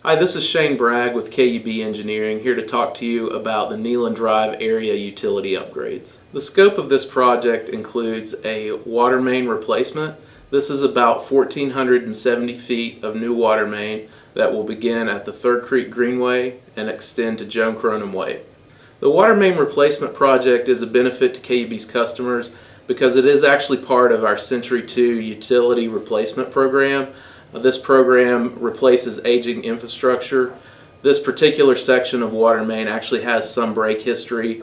Hi, this is Shane Bragg with KUB Engineering, here to talk to you about the Neyland Drive area utility upgrades. The scope of this project includes a water main replacement. This is about 1,470 feet of new water main that will begin at the Third Creek Greenway and extend to Joan Cronin Way. The water main replacement project is a benefit to KUB's customers because it is actually part of our Century 2 utility replacement program. This program replaces aging infrastructure. This particular section of water main actually has some break history.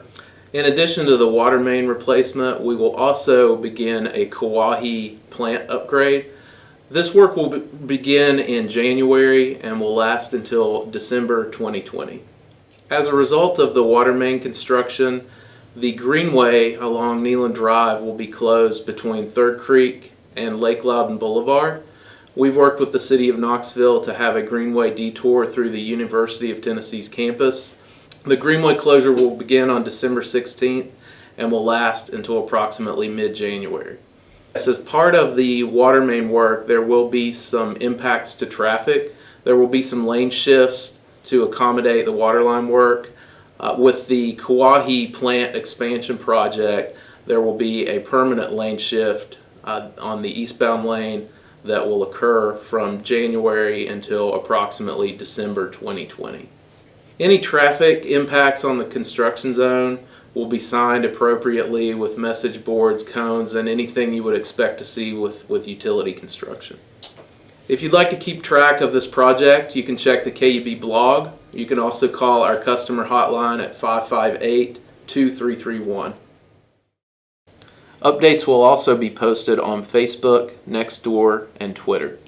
In addition to the water main replacement, we will also begin a Kauai plant upgrade. This work will begin in January and will last until December 2020. As a result of the water main construction, the Greenway along Neyland Drive will be closed between Third Creek and Lake Loudoun Boulevard. We've worked with the City of Knoxville to have a Greenway detour through the University of Tennessee's campus. The Greenway closure will begin on December 16th and will last until approximately mid-January. As part of the water main work, there will be some impacts to traffic. There will be some lane shifts to accommodate the waterline work. With the Kauai plant expansion project, there will be a permanent lane shift on the eastbound lane that will occur from January until approximately December 2020. Any traffic impacts on the construction zone will be signed appropriately with message boards, cones, and anything you would expect to see with utility construction. If you'd like to keep track of this project, you can check the KUB blog. You can also call our customer hotline at 558-2331. Updates will also be posted on Facebook, Nextdoor, and Twitter.